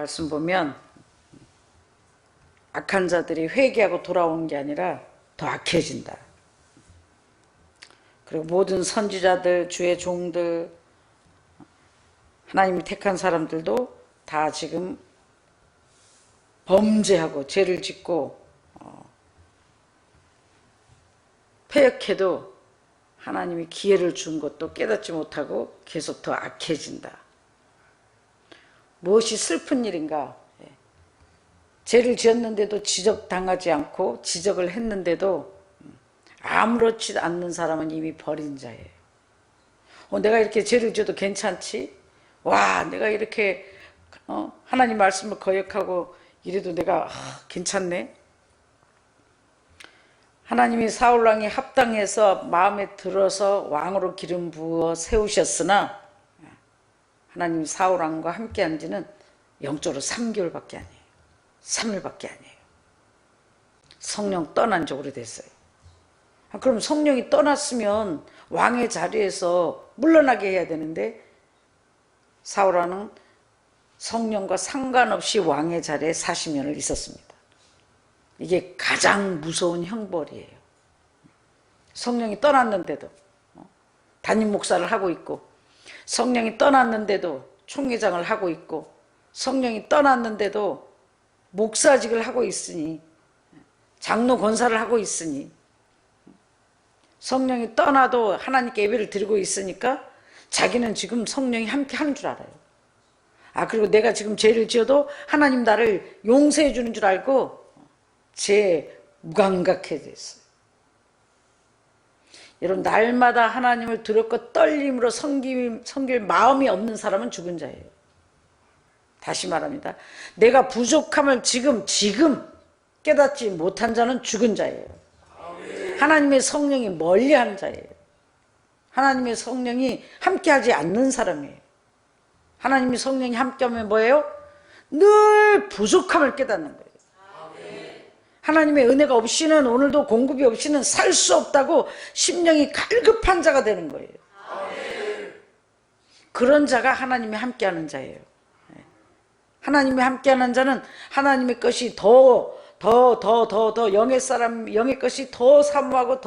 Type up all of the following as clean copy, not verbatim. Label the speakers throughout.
Speaker 1: 말씀 보면 악한 자들이 회개하고 돌아오는 게 아니라 더 악해진다. 그리고 모든 선지자들, 주의 종들, 하나님이 택한 사람들도 다 지금 범죄하고 죄를 짓고 패역해도 하나님이 기회를 준 것도 깨닫지 못하고 계속 더 악해진다. 무엇이 슬픈 일인가? 죄를 지었는데도 지적당하지 않고 지적을 했는데도 아무렇지 않는 사람은 이미 버린 자예요. 내가 이렇게 죄를 지어도 괜찮지? 와, 내가 이렇게 하나님 말씀을 거역하고 이래도 내가 괜찮네? 하나님이 사울왕이 합당해서 마음에 들어서 왕으로 기름 부어 세우셨으나 하나님이 사울왕과 함께한 지는 영적으로 3개월밖에 아니에요. 3일밖에 아니에요. 성령 떠난 지 오래됐어요. 그럼 성령이 떠났으면 왕의 자리에서 물러나게 해야 되는데 사울왕은 성령과 상관없이 왕의 자리에 40년을 있었습니다. 이게 가장 무서운 형벌이에요. 성령이 떠났는데도 담임 목사를 하고 있고, 성령이 떠났는데도 총회장을 하고 있고, 성령이 떠났는데도 목사직을 하고 있으니, 장로 권사를 하고 있으니, 성령이 떠나도 하나님께 예배를 드리고 있으니까 자기는 지금 성령이 함께 하는 줄 알아요. 그리고 내가 지금 죄를 지어도 하나님 나를 용서해 주는 줄 알고 죄에 무감각해졌어요. 여러분, 날마다 하나님을 두렵고 떨림으로 섬길 마음이 없는 사람은 죽은 자예요. 다시 말합니다. 내가 부족함을 지금 깨닫지 못한 자는 죽은 자예요. 하나님의 성령이 멀리하는 자예요. 하나님의 성령이 함께하지 않는 사람이에요. 하나님의 성령이 함께하면 뭐예요? 늘 부족함을 깨닫는 거예요. 하나님의 은혜가 없이는, 오늘도 공급이 없이는 살 수 없다고 심령이 갈급한 자가 되는 거예요. 그런 자가 하나님이 함께하는 자예요. 하나님이 함께하는 자는 하나님의 것이 더 영의 것이 더 사모하고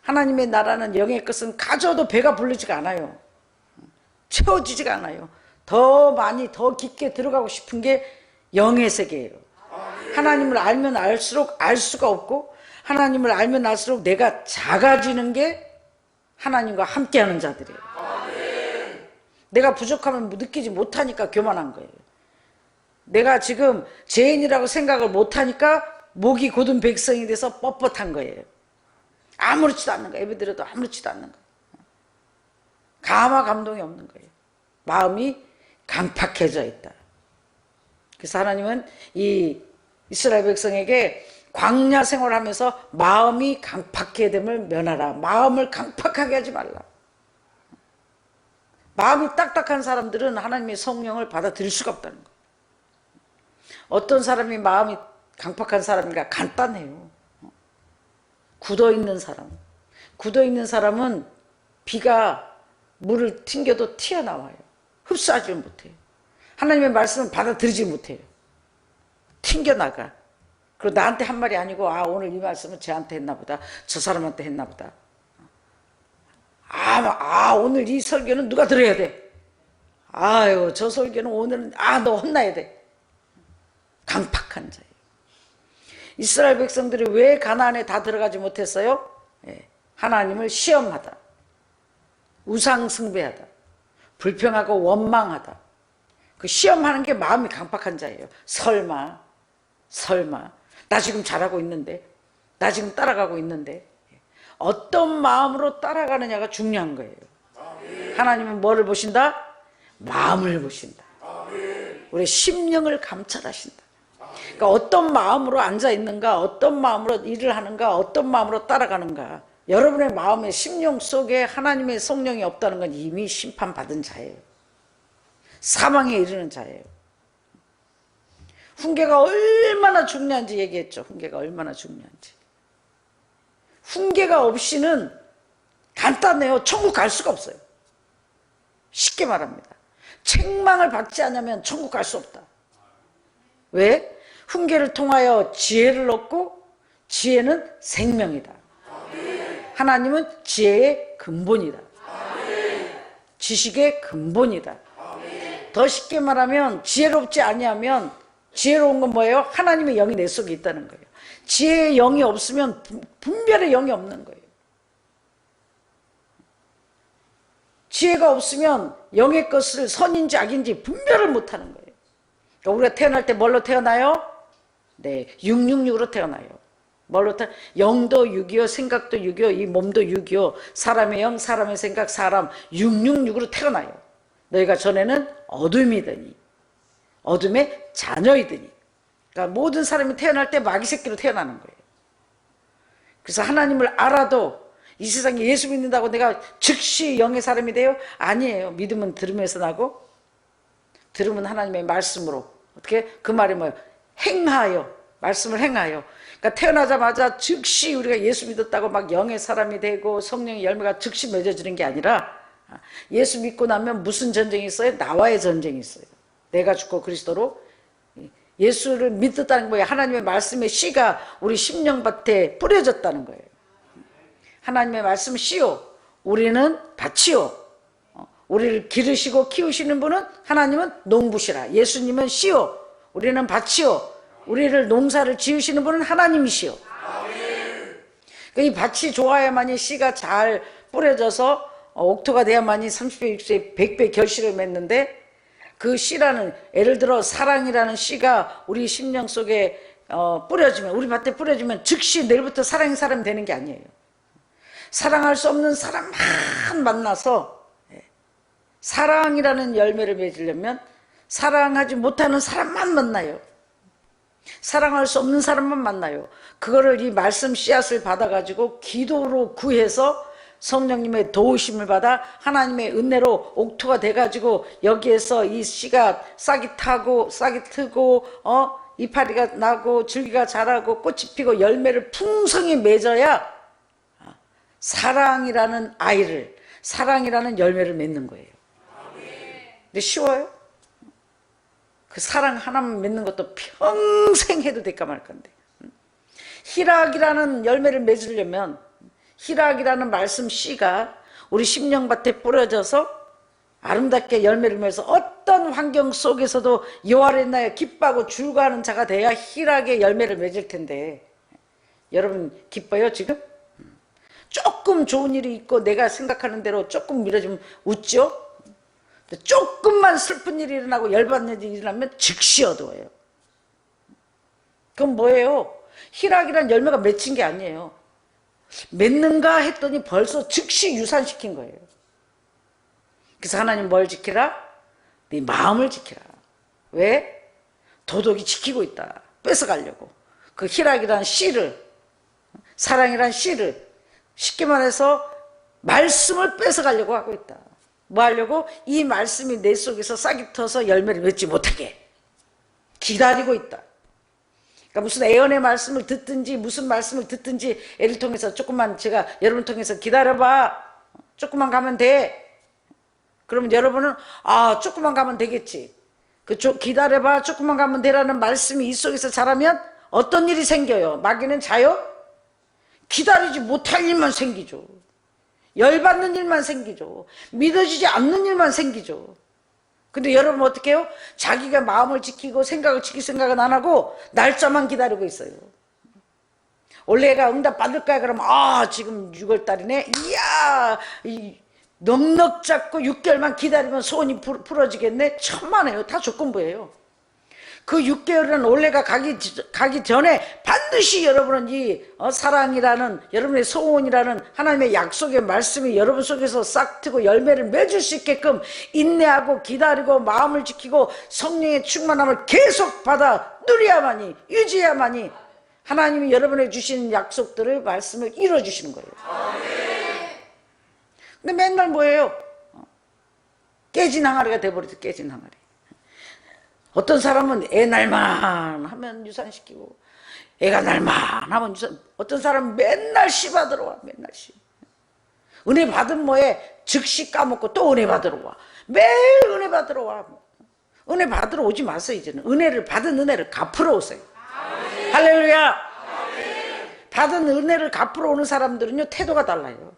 Speaker 1: 하나님의 나라는 영의 것은 가져도 배가 부르지가 않아요. 채워지지가 않아요. 더 많이 더 깊게 들어가고 싶은 게 영의 세계예요. 하나님을 알면 알수록 알 수가 없고, 하나님을 알면 알수록 내가 작아지는 게 하나님과 함께하는 자들이에요. 내가 부족함을 느끼지 못하니까 교만한 거예요. 내가 지금 죄인이라고 생각을 못하니까 목이 곧은 백성이 돼서 뻣뻣한 거예요. 아무렇지도 않는 거예요. 예배드려도 아무렇지도 않는 거예요. 감화 감동이 없는 거예요. 마음이 강팍해져 있다. 그래서 하나님은 이 이스라엘 백성에게 광야 생활하면서 마음이 강팍해 됨을 면하라. 마음을 강팍하게 하지 말라. 마음이 딱딱한 사람들은 하나님의 성령을 받아들일 수가 없다는 거예요. 어떤 사람이 마음이 강팍한 사람인가? 간단해요. 굳어있는 사람은 비가 물을 튕겨도 튀어나와요. 흡수하지 못해요. 하나님의 말씀을 받아들이지 못해요. 튕겨나가. 그리고 나한테 한 말이 아니고, 오늘 이 말씀은 쟤한테 했나 보다, 저 사람한테 했나 보다, 오늘 이 설교는 누가 들어야 돼, 저 설교는 오늘은 너 혼나야 돼. 강팍한 자예요. 이스라엘 백성들이 왜 가나안에 다 들어가지 못했어요? 하나님을 시험하다, 우상 숭배하다, 불평하고 원망하다. 그 시험하는 게 마음이 강팍한 자예요. 설마 나 지금 잘하고 있는데, 나 지금 따라가고 있는데. 어떤 마음으로 따라가느냐가 중요한 거예요. 하나님은 뭐를 보신다? 마음을 보신다. 우리 심령을 감찰하신다. 그러니까 어떤 마음으로 앉아있는가, 어떤 마음으로 일을 하는가, 어떤 마음으로 따라가는가. 여러분의 마음의 심령 속에 하나님의 성령이 없다는 건 이미 심판받은 자예요. 사망에 이르는 자예요. 훈계가 얼마나 중요한지 얘기했죠. 훈계가 얼마나 중요한지. 훈계가 없이는 간단해요. 천국 갈 수가 없어요. 쉽게 말합니다. 책망을 받지 않으면 천국 갈 수 없다. 왜? 훈계를 통하여 지혜를 얻고 지혜는 생명이다. 하나님은 지혜의 근본이다. 지식의 근본이다. 더 쉽게 말하면 지혜롭지 아니하면, 지혜로운 건 뭐예요? 하나님의 영이 내 속에 있다는 거예요. 지혜의 영이 없으면 분별의 영이 없는 거예요. 지혜가 없으면 영의 것을 선인지 악인지 분별을 못하는 거예요. 그러니까 우리가 태어날 때 뭘로 태어나요? 네, 666으로 태어나요. 뭘로 영도 6이요, 생각도 6이요, 이 몸도 6이요. 사람의 영, 사람의 생각, 사람 666으로 태어나요. 너희가 전에는 어둠이더니 어둠의 자녀이더니. 그러니까 모든 사람이 태어날 때 마귀 새끼로 태어나는 거예요. 그래서 하나님을 알아도 이 세상에 예수 믿는다고 내가 즉시 영의 사람이 돼요? 아니에요. 믿음은 들으면서 나고, 들으면 하나님의 말씀으로. 어떻게? 그 말이 뭐예요? 행하여, 말씀을 행하여. 그러니까 태어나자마자 즉시 우리가 예수 믿었다고 막 영의 사람이 되고 성령의 열매가 즉시 맺어지는 게 아니라, 예수 믿고 나면 무슨 전쟁이 있어요? 나와의 전쟁이 있어요. 내가 죽고 그리스도로. 예수를 믿었다는 거예요. 하나님의 말씀의 씨가 우리 심령밭에 뿌려졌다는 거예요. 하나님의 말씀 씨요, 우리는 밭이요. 우리를 기르시고 키우시는 분은 하나님은 농부시라. 예수님은 씨요, 우리는 밭이요. 우리를 농사를 지으시는 분은 하나님이시요. 그러니까 이 밭이 좋아야만이 씨가 잘 뿌려져서 옥토가 돼야만이 30배, 60배, 100배 결실을 맺는데, 그 씨라는, 예를 들어 사랑이라는 씨가 우리 심령 속에 뿌려지면, 우리 밭에 뿌려지면 즉시 내일부터 사랑의 사람이 되는 게 아니에요. 사랑할 수 없는 사람만 만나서, 사랑이라는 열매를 맺으려면 사랑하지 못하는 사람만 만나요. 사랑할 수 없는 사람만 만나요. 그거를 이 말씀 씨앗을 받아가지고 기도로 구해서 성령님의 도우심을 받아 하나님의 은혜로 옥토가 돼가지고 여기에서 이 씨가 싹이 트고 이파리가 나고 줄기가 자라고 꽃이 피고 열매를 풍성히 맺어야 사랑이라는 아이를, 사랑이라는 열매를 맺는 거예요. 근데 쉬워요? 그 사랑 하나만 맺는 것도 평생 해도 될까 말 건데, 희락이라는 열매를 맺으려면 희락이라는 말씀 씨가 우리 심령밭에 뿌려져서 아름답게 열매를 맺어서 어떤 환경 속에서도 여호와를 인하여 기뻐하고 즐거워하는 자가 돼야 희락의 열매를 맺을 텐데, 여러분 기뻐요 지금? 조금 좋은 일이 있고 내가 생각하는 대로 조금 밀어주면 웃죠? 조금만 슬픈 일이 일어나고 열받는 일이 일어나면 즉시 어두워요. 그건 뭐예요? 희락이란 열매가 맺힌 게 아니에요. 맺는가 했더니 벌써 즉시 유산시킨 거예요. 그래서 하나님 뭘 지키라? 네 마음을 지키라. 왜? 도둑이 지키고 있다. 뺏어가려고. 그 희락이란 씨를, 사랑이란 씨를, 쉽게 말해서 말씀을 뺏어가려고 하고 있다. 뭐 하려고? 이 말씀이 내 속에서 싹이 터서 열매를 맺지 못하게 기다리고 있다. 그러니까 무슨 애언의 말씀을 듣든지 무슨 말씀을 듣든지 애를 통해서 조금만, 제가 여러분 통해서 기다려봐, 조금만 가면 돼. 그러면 여러분은 조금만 가면 되겠지. 기다려봐, 조금만 가면 되라는 말씀이 이 속에서 자라면 어떤 일이 생겨요? 마귀는 자요? 기다리지 못할 일만 생기죠. 열받는 일만 생기죠. 믿어지지 않는 일만 생기죠. 근데 여러분 어떻게 해요? 자기가 마음을 지키고 생각을 지킬 생각은 안 하고 날짜만 기다리고 있어요. 원래 애가 응답 받을 거야 그러면 지금 6월달이네, 이야 넉넉 잡고 6개월만 기다리면 소원이 풀어지겠네. 천만에요. 다 조건부예요. 그 6개월은 원래가 가기 전에 반드시 여러분은 이 사랑이라는, 여러분의 소원이라는 하나님의 약속의 말씀이 여러분 속에서 싹 트고 열매를 맺을 수 있게끔 인내하고 기다리고 마음을 지키고 성령의 충만함을 계속 받아 누려야만이, 유지해야만이 하나님이 여러분에게 주신 약속들을, 말씀을 이루어주시는 거예요. 근데 맨날 뭐예요? 깨진 항아리가 돼버리죠. 깨진 항아리. 어떤 사람은 애 날만 하면 유산시키고, 애가 날만 하면 유산, 어떤 사람은 맨날 씨 받으러 와, 맨날 씨. 은혜 받은 뭐에 즉시 까먹고 또 은혜 받으러 와. 매일 은혜 받으러 와. 은혜 받으러 오지 마세요. 이제는 은혜를 받은 은혜를 갚으러 오세요. 아멘. 할렐루야. 아멘. 받은 은혜를 갚으러 오는 사람들은요 태도가 달라요.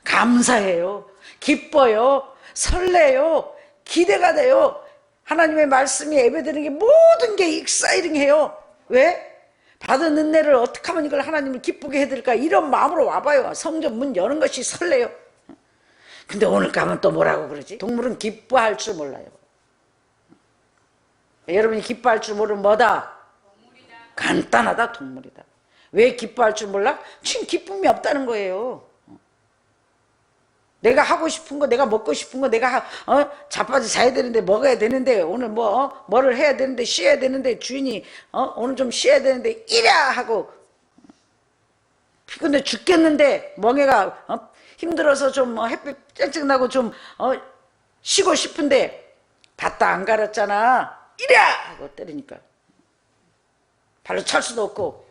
Speaker 1: 감사해요. 기뻐요. 설레요. 기대가 돼요. 하나님의 말씀이 예배드리는 게 모든 게 익사이링해요. 왜? 받은 은혜를 어떻게 하면 이걸 하나님을 기쁘게 해드릴까 이런 마음으로 와봐요. 성전 문 여는 것이 설레요. 근데 오늘 가면 또 뭐라고 그러지? 동물은 기뻐할 줄 몰라요. 여러분이 기뻐할 줄 모르면 뭐다? 동물이다. 간단하다. 동물이다. 왜 기뻐할 줄 몰라? 지금 기쁨이 없다는 거예요. 내가 하고 싶은 거, 내가 먹고 싶은 거, 내가 자빠져 자야 되는데 먹어야 되는데 오늘 뭐를 해야 되는데 쉬어야 되는데 주인이 오늘 좀 쉬어야 되는데 이랴 하고 피곤해 죽겠는데 멍해가 힘들어서 좀 햇빛 쨍쨍 나고 좀 쉬고 싶은데 밭도 안 갈았잖아 이랴 하고 때리니까 발로 찰 수도 없고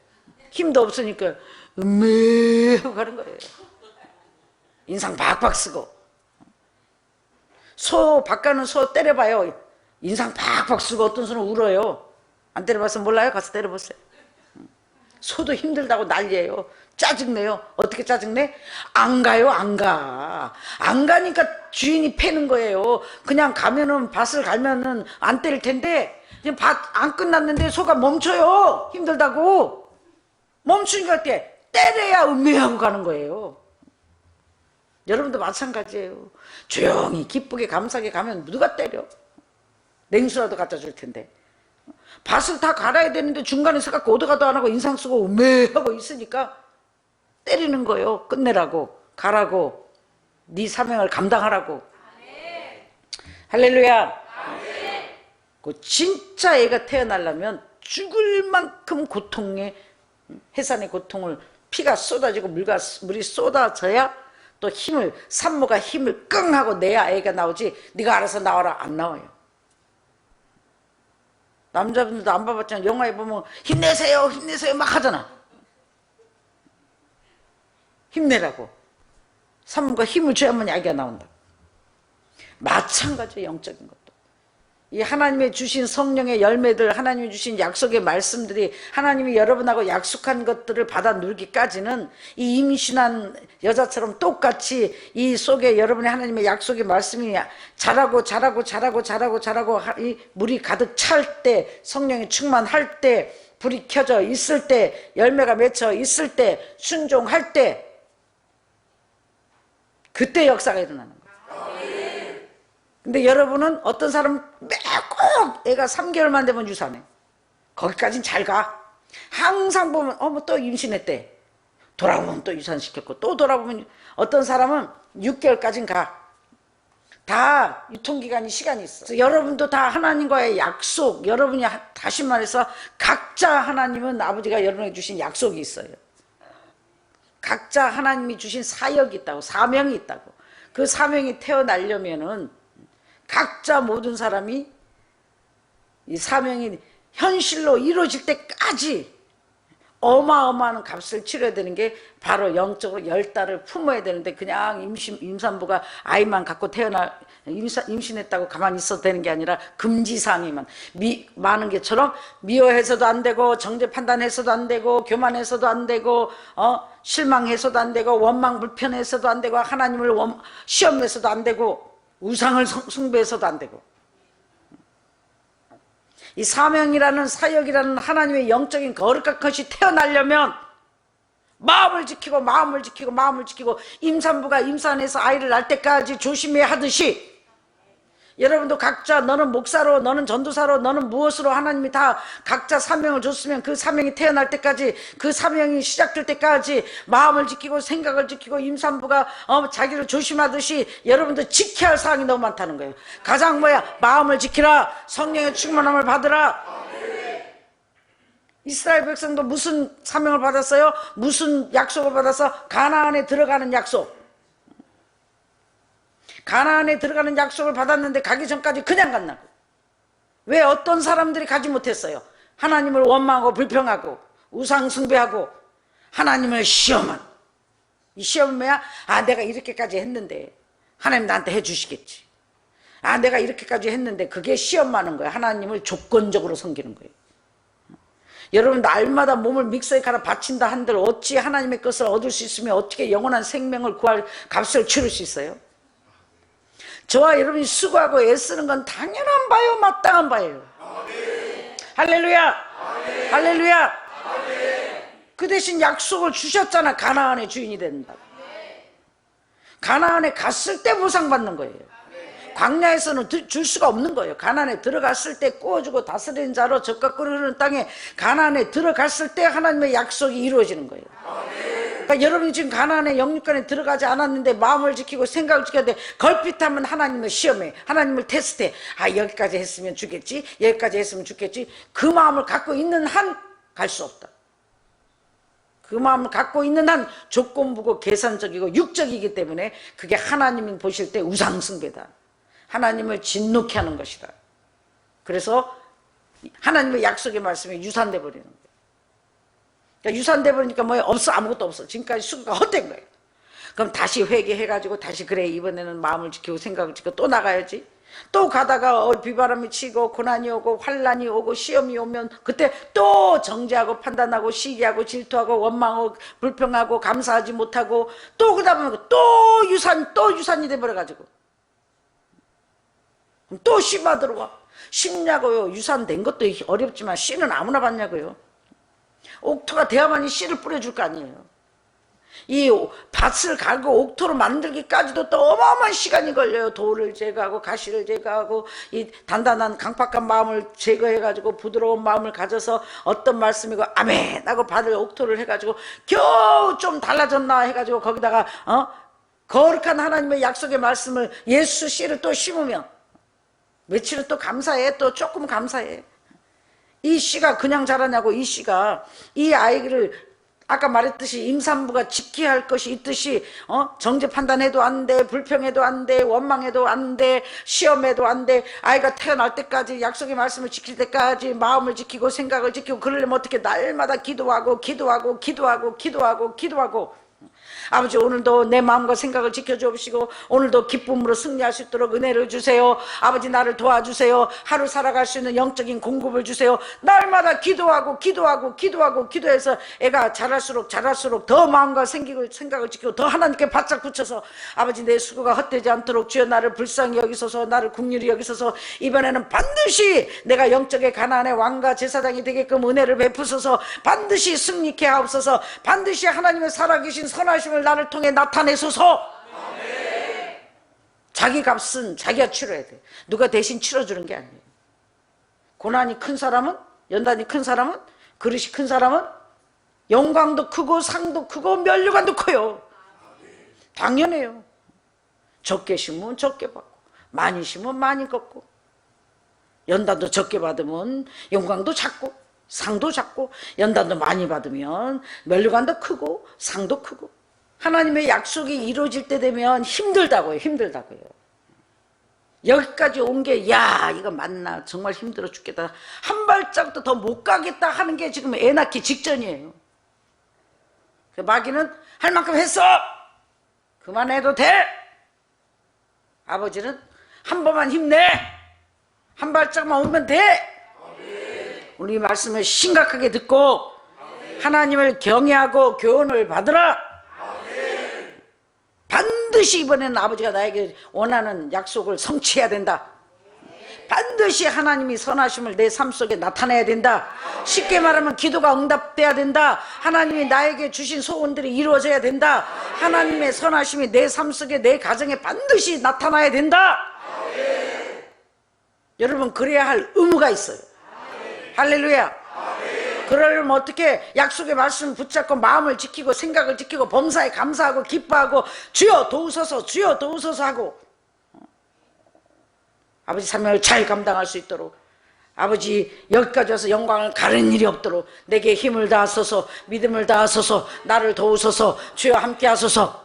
Speaker 1: 힘도 없으니까 음메 하고 가는 거예요. 인상 박박 쓰고 밭 가는 소 때려봐요. 인상 박박 쓰고 어떤 소는 울어요. 안 때려봐서 몰라요? 가서 때려보세요. 소도 힘들다고 난리예요. 짜증내요. 어떻게 짜증내? 안 가요. 안 가니까 주인이 패는 거예요. 그냥 가면은 밭을 갈면은 안 때릴 텐데 그냥 밭 안 끝났는데 소가 멈춰요. 힘들다고 멈추니까 때려야 음미하고 가는 거예요. 여러분도 마찬가지예요. 조용히 기쁘게 감사하게 가면 누가 때려? 냉수라도 갖다 줄 텐데 밭을 다 갈아야 되는데 중간에서 갖고 오도가도 안 하고 인상 쓰고 음메하고 있으니까 때리는 거예요. 끝내라고 가라고 네 사명을 감당하라고. 아멘. 할렐루야. 아멘. 그 진짜 애가 태어나려면 죽을 만큼 고통에 해산의 고통을 피가 쏟아지고 물이 쏟아져야 또 산모가 힘을 끙 하고 내야 애가 나오지 네가 알아서 나와라 안 나와요. 남자분들도 안 봐봤잖아. 영화에 보면 힘내세요 막 하잖아. 힘내라고 산모가 힘을 줘야만 아기가 나온다. 마찬가지예요. 영적인 것도 이 하나님의 주신 성령의 열매들 하나님이 주신 약속의 말씀들이 하나님이 여러분하고 약속한 것들을 받아 누리기까지는 이 임신한 여자처럼 똑같이 이 속에 여러분의 하나님의 약속의 말씀이 자라고 이 물이 가득 찰 때 성령이 충만할 때 불이 켜져 있을 때 열매가 맺혀 있을 때 순종할 때 그때 역사가 일어나는 거예요. 근데 여러분은 어떤 사람은 꼭 애가 3개월만 되면 유산해. 거기까진 잘 가. 항상 보면 또 임신했대. 돌아보면 또 유산시켰고 또 돌아보면 어떤 사람은 6개월까진 가. 다 유통기간이 시간이 있어. 여러분도 다 하나님과의 약속, 여러분이 다시 말해서 각자 하나님은 아버지가 여러분에게 주신 약속이 있어요. 각자 하나님이 주신 사역이 있다고, 사명이 있다고. 그 사명이 태어나려면은 각자 모든 사람이 이 사명이 현실로 이루어질 때까지 어마어마한 값을 치러야 되는 게 바로 영적으로 10달을 품어야 되는데 그냥 임산부가 아이만 갖고 임신했다고 가만히 있어도 되는 게 아니라 금지사항이만 많은 게처럼 미워해서도 안 되고 정죄 판단해서도 안 되고 교만해서도 안 되고 실망해서도 안 되고 원망 불편해서도 안 되고 하나님을 시험해서도 안 되고 우상을 숭배해서도 안 되고 이 사명이라는 사역이라는 하나님의 영적인 거룩한 것이 태어나려면 마음을 지키고 임산부가 임산해서 아이를 낳을 때까지 조심해야 하듯이 여러분도 각자 너는 목사로 너는 전도사로 너는 무엇으로 하나님이 다 각자 사명을 줬으면 그 사명이 태어날 때까지 그 사명이 시작될 때까지 마음을 지키고 생각을 지키고 임산부가 자기를 조심하듯이 여러분도 지켜야 할 사항이 너무 많다는 거예요. 가장 마음을 지키라. 성령의 충만함을 받으라. 이스라엘 백성도 무슨 사명을 받았어요? 무슨 약속을 받아서 가나안에 들어가는 약속. 가나안에 들어가는 약속을 받았는데 가기 전까지 그냥 갔나고. 왜 어떤 사람들이 가지 못했어요? 하나님을 원망하고 불평하고 우상 숭배하고 하나님을 시험한 이 시험은 뭐야? 아, 내가 이렇게까지 했는데 하나님 나한테 해주시겠지. 아, 내가 이렇게까지 했는데, 그게 시험 많은 거예요. 하나님을 조건적으로 섬기는 거예요. 여러분, 날마다 몸을 믹서에 갈아 바친다 한들 어찌 하나님의 것을 얻을 수 있으며 어떻게 영원한 생명을 구할 값을 치를 수 있어요? 저와 여러분이 수고하고 애쓰는 건 당연한 바요, 마땅한 바예요. 할렐루야! 할렐루야! 그 대신 약속을 주셨잖아. 가나안의 주인이 된다. 가나안에 갔을 때 보상받는 거예요. 광야에서는 줄 수가 없는 거예요. 가나안에 들어갔을 때 구워주고 다스리는 자로 젖과 꿀이 흐르는 땅에 가나안에 들어갔을 때 하나님의 약속이 이루어지는 거예요. 그러니까 여러분이 지금 가나안에 영육간에 들어가지 않았는데 마음을 지키고 생각을 지켜야 돼. 걸핏하면 하나님을 시험해, 하나님을 테스트해. 아, 여기까지 했으면 주겠지, 여기까지 했으면 주겠지. 그 마음을 갖고 있는 한 갈 수 없다. 그 마음을 갖고 있는 한 조건부고 계산적이고 육적이기 때문에 그게 하나님이 보실 때 우상숭배다. 하나님을 진노케 하는 것이다. 그래서 하나님의 약속의 말씀이 유산돼 버리는 거예요. 그러니까 유산돼 버리니까 뭐예요? 없어, 아무것도 없어. 지금까지 수고가 헛된 거예요. 그럼 다시 회개해가지고 다시 그래, 이번에는 마음을 지키고 생각을 지키고 또 나가야지. 또 가다가 비바람이 치고 고난이 오고 환난이 오고 시험이 오면 그때 또 정죄하고 판단하고 시기하고 질투하고 원망하고 불평하고 감사하지 못하고 또 그러다 보면 또 유산이 돼버려가지고 또 씨 받으러 와. 씨냐고요. 유산된 것도 어렵지만 씨는 아무나 받냐고요. 옥토가 돼야만이 씨를 뿌려줄 거 아니에요. 이 밭을 갈고 옥토로 만들기까지도 또 어마어마한 시간이 걸려요. 돌을 제거하고 가시를 제거하고 이 단단한 강팍한 마음을 제거해가지고 부드러운 마음을 가져서 어떤 말씀이고 아멘 하고 받을 옥토를 해가지고 겨우 좀 달라졌나 해가지고 거기다가 거룩한 하나님의 약속의 말씀을 예수 씨를 또 심으면 며칠은 또 감사해, 또 조금 감사해. 이 씨가 그냥 자라냐고. 이 씨가 이 아이를 아까 말했듯이 임산부가 지켜야 할 것이 있듯이 정죄 판단해도 안 돼, 불평해도 안 돼, 원망해도 안 돼, 시험해도 안 돼. 아이가 태어날 때까지 약속의 말씀을 지킬 때까지 마음을 지키고 생각을 지키고 그러려면 어떻게 날마다 기도하고 아버지, 오늘도 내 마음과 생각을 지켜주옵시고 오늘도 기쁨으로 승리할 수 있도록 은혜를 주세요. 아버지, 나를 도와주세요. 하루 살아갈 수 있는 영적인 공급을 주세요. 날마다 기도해서 애가 자랄수록 더 마음과 생각을 지키고 더 하나님께 바짝 붙여서 아버지, 내 수고가 헛되지 않도록 주여 나를 불쌍히 여기소서, 나를 긍휼히 여기소서. 이번에는 반드시 내가 영적의 가나안의 왕과 제사장이 되게끔 은혜를 베푸소서. 반드시 승리케 하옵소서. 반드시 하나님의 살아계신 선하심을 나를 통해 나타내소서. 아멘. 자기 값은 자기가 치러야 돼. 누가 대신 치러주는 게 아니에요. 고난이 큰 사람은, 연단이 큰 사람은, 그릇이 큰 사람은 영광도 크고 상도 크고 면류관도 커요. 당연해요. 적게 심으면 적게 받고 많이 심으면 많이 걷고 연단도 적게 받으면 영광도 작고 상도 작고 연단도 많이 받으면 면류관도 크고 상도 크고. 하나님의 약속이 이루어질 때 되면 힘들다고요. 여기까지 온 게 야 이거 맞나, 정말 힘들어 죽겠다, 한 발짝도 더 못 가겠다 하는 게 지금 애 낳기 직전이에요. 마귀는 할 만큼 했어, 그만해도 돼. 아버지는 한 번만 힘내, 한 발짝만 오면 돼. 우리 말씀을 심각하게 듣고 하나님을 경외하고 교훈을 받으라. 반드시 이번에는 아버지가 나에게 원하는 약속을 성취해야 된다. 반드시 하나님이 선하심을 내 삶 속에 나타내야 된다. 쉽게 말하면 기도가 응답돼야 된다. 하나님이 나에게 주신 소원들이 이루어져야 된다. 하나님의 선하심이 내 삶 속에, 내 가정에 반드시 나타나야 된다. 여러분, 그래야 할 의무가 있어요. 할렐루야. 그러려면 어떻게 약속의 말씀을 붙잡고 마음을 지키고 생각을 지키고 범사에 감사하고 기뻐하고 주여 도우소서, 주여 도우소서 하고 아버지 사명을 잘 감당할 수 있도록, 아버지 여기까지 와서 영광을 가르는 일이 없도록 내게 힘을 다하소서, 믿음을 다하소서, 나를 도우소서, 주여 함께 하소서.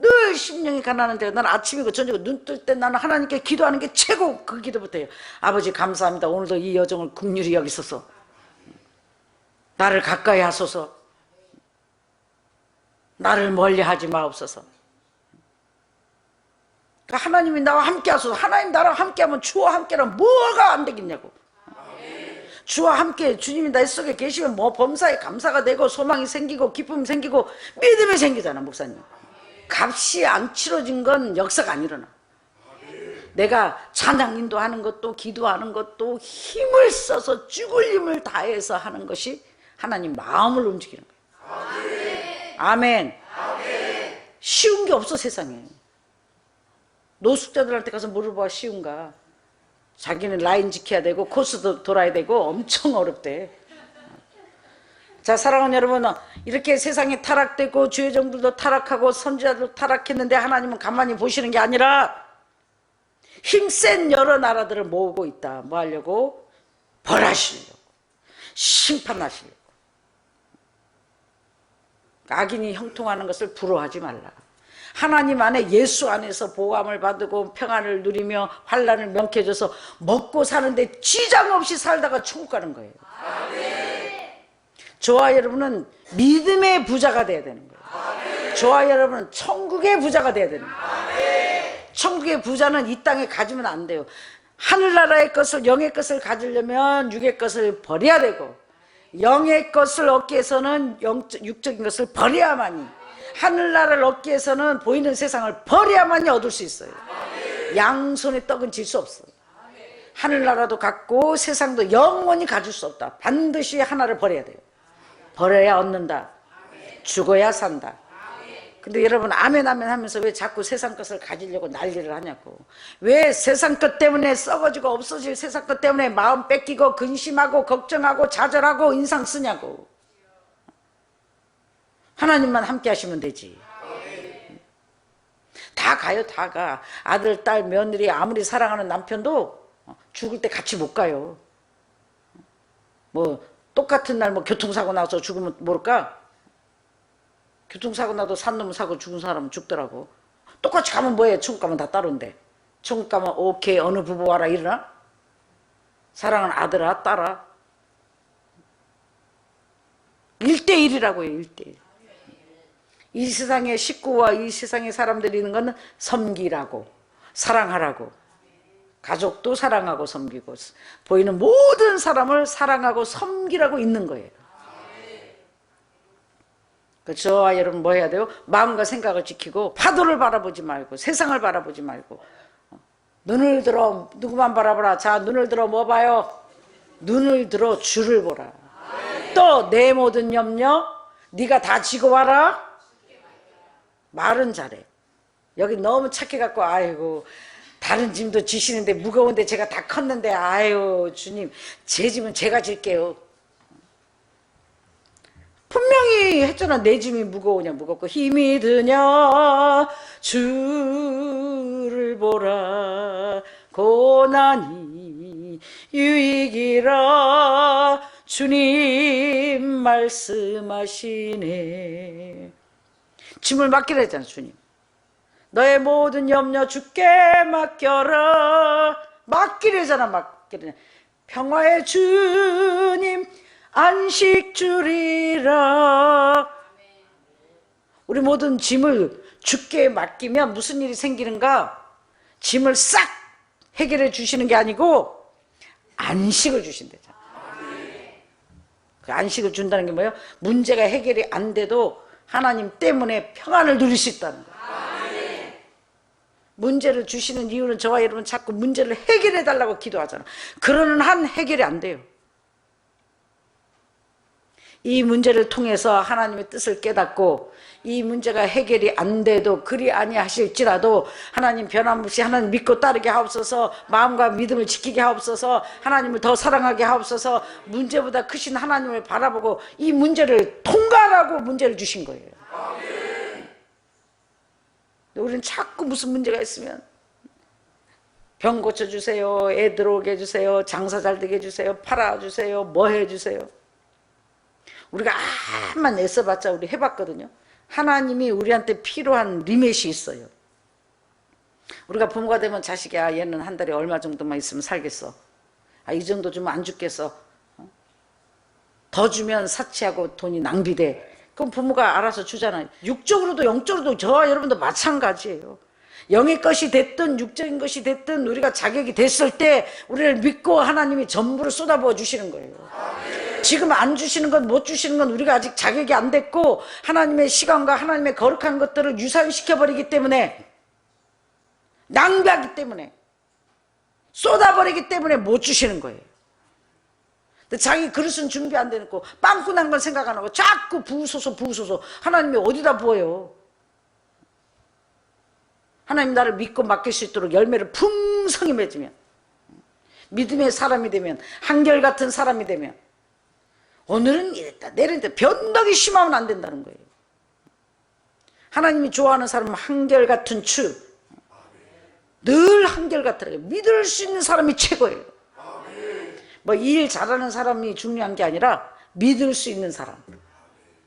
Speaker 1: 늘 심령이 가난한데 나는 아침이고 저녁이고 눈 뜰 때 나는 하나님께 기도하는 게 최고 그 기도부터예요. 아버지 감사합니다. 오늘도 이 여정을 긍휼히 여기소서, 나를 가까이 하소서. 나를 멀리하지 마옵소서. 그러니까 하나님이 나와 함께 하소서. 하나님 나랑 함께하면 주와 함께라면 뭐가 안 되겠냐고. 주와 함께 주님이 내 속에 계시면 뭐 범사에 감사가 되고 소망이 생기고 기쁨이 생기고 믿음이 생기잖아. 목사님, 값이 안 치러진 건 역사가 안 일어나. 내가 찬양 인도하는 것도 기도하는 것도 힘을 써서 죽을 힘을 다해서 하는 것이 하나님 마음을 움직이는 거예요. 아멘. 쉬운 게 없어 세상에. 노숙자들한테 가서 물어봐 쉬운가. 자기는 라인 지켜야 되고 코스도 돌아야 되고 엄청 어렵대. 자, 사랑하는 여러분, 이렇게 세상이 타락되고 주의 종들도 타락하고 선지자들도 타락했는데 하나님은 가만히 보시는 게 아니라 힘센 여러 나라들을 모으고 있다. 뭐 하려고? 벌하시려고, 심판하시려고. 악인이 형통하는 것을 부러워하지 말라. 하나님 안에 예수 안에서 보호함을 받고 평안을 누리며 환난을 명쾌해져서 먹고 사는데 지장 없이 살다가 천국 가는 거예요. 저와 여러분은 믿음의 부자가 돼야 되는 거예요. 저와 여러분은 천국의 부자가 돼야 되는 거예요. 천국의 부자는 이 땅에 가지면 안 돼요. 하늘나라의 것을, 영의 것을 가지려면 육의 것을 버려야 되고, 영의 것을 얻기 위해서는 육적인 것을 버려야만이, 하늘나라를 얻기 위해서는 보이는 세상을 버려야만이 얻을 수 있어요. 양손에 떡은 질 수 없어요. 하늘나라도 갖고 세상도 영원히 가질 수 없다. 반드시 하나를 버려야 돼요. 버려야 얻는다. 죽어야 산다. 근데 여러분 아멘 아멘 하면서 왜 자꾸 세상 것을 가지려고 난리를 하냐고. 왜 세상 것 때문에 썩어지고 없어질 세상 것 때문에 마음 뺏기고 근심하고 걱정하고 좌절하고 인상 쓰냐고. 하나님만 함께 하시면 되지. 다 가요. 다 가. 아들, 딸, 며느리 아무리 사랑하는 남편도 죽을 때 같이 못 가요. 뭐 똑같은 날 뭐 교통사고 나서 죽으면 모를까? 교통사고 나도 산놈 사고 죽은 사람은 죽더라고. 똑같이 가면 뭐해? 천국 가면 다 따로인데. 천국 가면 오케이 어느 부부 와라 이러나? 사랑하는 아들아 딸아 1대1이라고요. 1대1. 이 세상의 식구와 이 세상의 사람들이 있는 것은 섬기라고, 사랑하라고. 가족도 사랑하고 섬기고 보이는 모든 사람을 사랑하고 섬기라고 있는 거예요. 저와 여러분 뭐 해야 돼요? 마음과 생각을 지키고 파도를 바라보지 말고 세상을 바라보지 말고 눈을 들어 누구만 바라보라. 자, 눈을 들어 뭐 봐요? 눈을 들어 주를 보라. 또 내 모든 염려 네가 다 지고 와라. 말은 잘해. 여기 너무 착해갖고 아이고 다른 짐도 지시는데 무거운데 제가 다 컸는데 아유 주님 제 짐은 제가 질게요. 분명히 했잖아. 내 짐이 무거우냐. 무겁고 힘이 드냐 주를 보라. 고난이 유익이라 주님 말씀하시네. 짐을 맡기라 했잖아. 주님 너의 모든 염려 주께 맡겨라. 맡기래잖아. 맡기래. 평화의 주님 안식 주리라. 우리 모든 짐을 주께 맡기면 무슨 일이 생기는가? 짐을 싹 해결해 주시는 게 아니고 안식을 주신대잖아. 그 안식을 준다는 게 뭐예요? 문제가 해결이 안 돼도 하나님 때문에 평안을 누릴 수 있다는 거예요. 문제를 주시는 이유는 저와 여러분 자꾸 문제를 해결해 달라고 기도하잖아. 그러는 한 해결이 안 돼요. 이 문제를 통해서 하나님의 뜻을 깨닫고 이 문제가 해결이 안 돼도 그리 아니하실지라도 하나님 변함없이 하나님 믿고 따르게 하옵소서. 마음과 믿음을 지키게 하옵소서. 하나님을 더 사랑하게 하옵소서. 문제보다 크신 하나님을 바라보고 이 문제를 통과하라고 문제를 주신 거예요. 우리는 자꾸 무슨 문제가 있으면 병 고쳐주세요, 애 들어오게 해주세요, 장사 잘 되게 해주세요, 팔아주세요, 뭐 해주세요. 우리가 암만 애써봤자 우리 해봤거든요. 하나님이 우리한테 필요한 리밋이 있어요. 우리가 부모가 되면 자식이 얘는 한 달에 얼마 정도만 있으면 살겠어. 이 정도 주면 안 죽겠어. 더 주면 사치하고 돈이 낭비돼. 그럼 부모가 알아서 주잖아요. 육적으로도 영적으로도 저와 여러분도 마찬가지예요. 영의 것이 됐든 육적인 것이 됐든 우리가 자격이 됐을 때 우리를 믿고 하나님이 전부를 쏟아부어 주시는 거예요. 지금 안 주시는 건, 못 주시는 건 우리가 아직 자격이 안 됐고 하나님의 시간과 하나님의 거룩한 것들을 유산시켜버리기 때문에, 낭비하기 때문에, 쏟아버리기 때문에 못 주시는 거예요. 근데 자기 그릇은 준비 안 되고 빵꾸 난 걸 생각 안 하고 자꾸 부으소서 부으소서. 하나님이 어디다 부어요? 하나님 나를 믿고 맡길 수 있도록 열매를 풍성히 맺으면, 믿음의 사람이 되면, 한결같은 사람이 되면, 오늘은 이랬다 내일은 이랬다 변덕이 심하면 안 된다는 거예요. 하나님이 좋아하는 사람은 한결같은 추, 늘 한결같으라고. 믿을 수 있는 사람이 최고예요. 뭐 일 잘하는 사람이 중요한 게 아니라 믿을 수 있는 사람.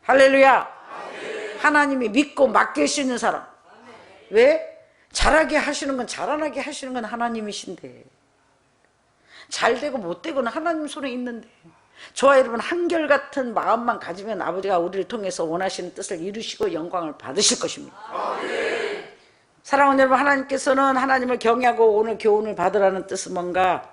Speaker 1: 할렐루야. 하나님이 믿고 맡길 수 있는 사람. 왜? 잘하게 하시는 건, 잘안하게 하시는 건 하나님이신데, 잘 되고 못 되고는 하나님 손에 있는데, 저와 여러분 한결같은 마음만 가지면 아버지가 우리를 통해서 원하시는 뜻을 이루시고 영광을 받으실 것입니다. 사랑하는 여러분, 하나님께서는 하나님을 경외하고 오늘 교훈을 받으라는 뜻은 뭔가?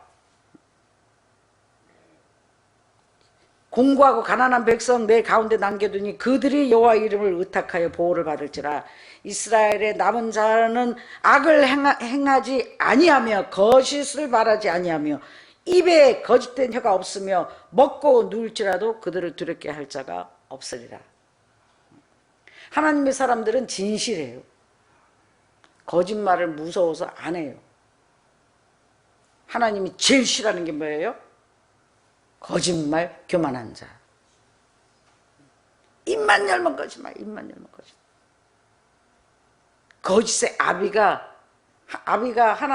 Speaker 1: 공고하고 가난한 백성 내 가운데 남겨두니 그들이 여호와 이름을 의탁하여 보호를 받을지라. 이스라엘의 남은 자는 악을 행하지 아니하며 거짓을 말하지 아니하며 입에 거짓된 혀가 없으며 먹고 누울지라도 그들을 두렵게 할 자가 없으리라. 하나님의 사람들은 진실해요. 거짓말을 무서워서 안 해요. 하나님이 제일 싫어하는 게 뭐예요? 거짓말, 교만한 자. 입만 열면 거짓말, 입만 열면 거짓말. 거짓의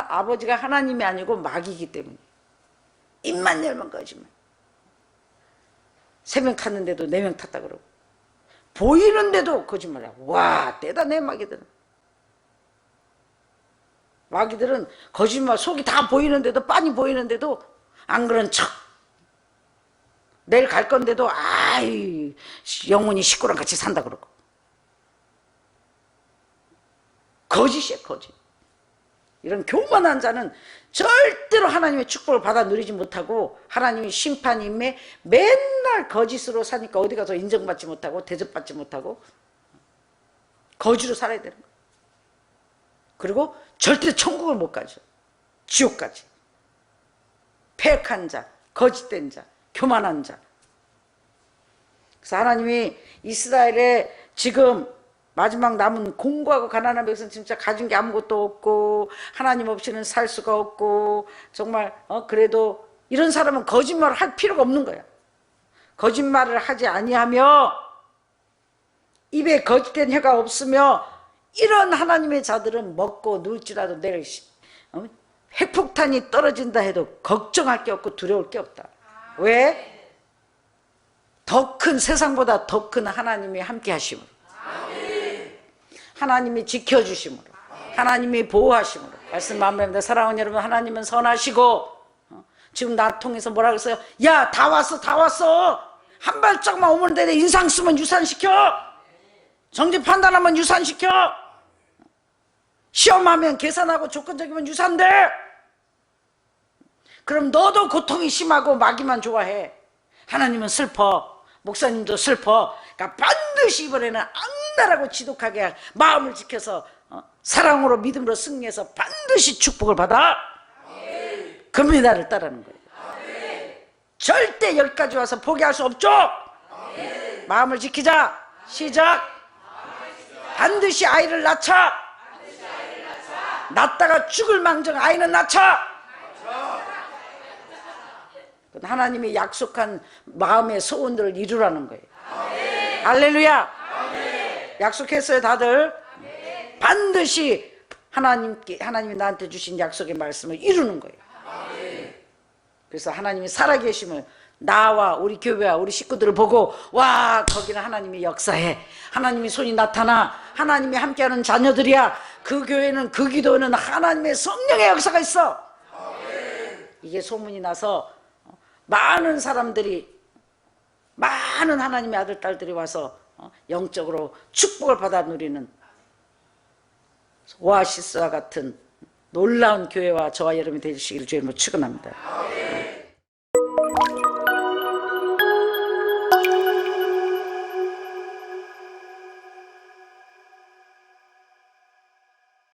Speaker 1: 아버지가 하나님이 아니고 마귀이기 때문에 입만 열면 거짓말. 3명 탔는데도 4명 탔다 그러고, 보이는데도 거짓말하고. 와, 대단해. 마귀들은 거짓말, 속이 다 보이는데도, 빤히 보이는데도 안 그런 척. 내일 갈 건데도 아이 영혼이 식구랑 같이 산다 그러고. 거짓이에요, 거짓. 이런 교만한 자는 절대로 하나님의 축복을 받아 누리지 못하고 하나님의 심판임에 맨날 거짓으로 사니까 어디 가서 인정받지 못하고 대접받지 못하고 거지로 살아야 되는 거예요. 그리고 절대 천국을 못 가죠. 지옥까지. 패역한 자, 거짓된 자, 교만한 자. 그래서 하나님이 이스라엘에 지금 마지막 남은 공고하고 가난한 백성, 진짜 가진 게 아무것도 없고 하나님 없이는 살 수가 없고 정말 그래도 이런 사람은 거짓말을 할 필요가 없는 거야. 거짓말을 하지 아니하며 입에 거짓된 혀가 없으며 이런 하나님의 자들은 먹고 누울지라도 내일 핵폭탄이 떨어진다 해도 걱정할 게 없고 두려울 게 없다. 왜? 더 큰, 세상보다 더 큰 하나님이 함께 하심으로, 하나님이 지켜주심으로, 하나님이 보호하심으로. 말씀 마음입니다. 사랑하는 여러분, 하나님은 선하시고 지금 나 통해서 뭐라 그랬어요? 야, 다 왔어, 다 왔어. 한 발짝만 오면 돼. 인상 쓰면 유산시켜. 정직 판단하면 유산시켜. 시험하면 계산하고 조건적이면 유산돼. 그럼 너도 고통이 심하고 마귀만 좋아해. 하나님은 슬퍼. 목사님도 슬퍼. 그러니까 반드시 이번에는 악랄하고 지독하게 마음을 지켜서 사랑으로 믿음으로 승리해서 반드시 축복을 받아. 그분이 나를 따르는 거예요. 절대 여기까지 와서 포기할 수 없죠. 마음을 지키자. 시작. 반드시 아이를 낳자. 낳다가 죽을 망정 아이는 낳자. 하나님이 약속한 마음의 소원들을 이루라는 거예요. 할렐루야. 약속했어요, 다들. 반드시 하나님이 나한테 주신 약속의 말씀을 이루는 거예요. 그래서 하나님이 살아계심을 나와 우리 교회와 우리 식구들을 보고, 와, 거기는 하나님이 역사해. 하나님이 손이 나타나. 하나님이 함께하는 자녀들이야. 그 교회는, 그 기도는 하나님의 성령의 역사가 있어. 이게 소문이 나서 많은 사람들이, 많은 하나님의 아들, 딸들이 와서 영적으로 축복을 받아 누리는 오아시스와 같은 놀라운 교회와 저와 여러분이 되시기를 주님으로 축원합니다.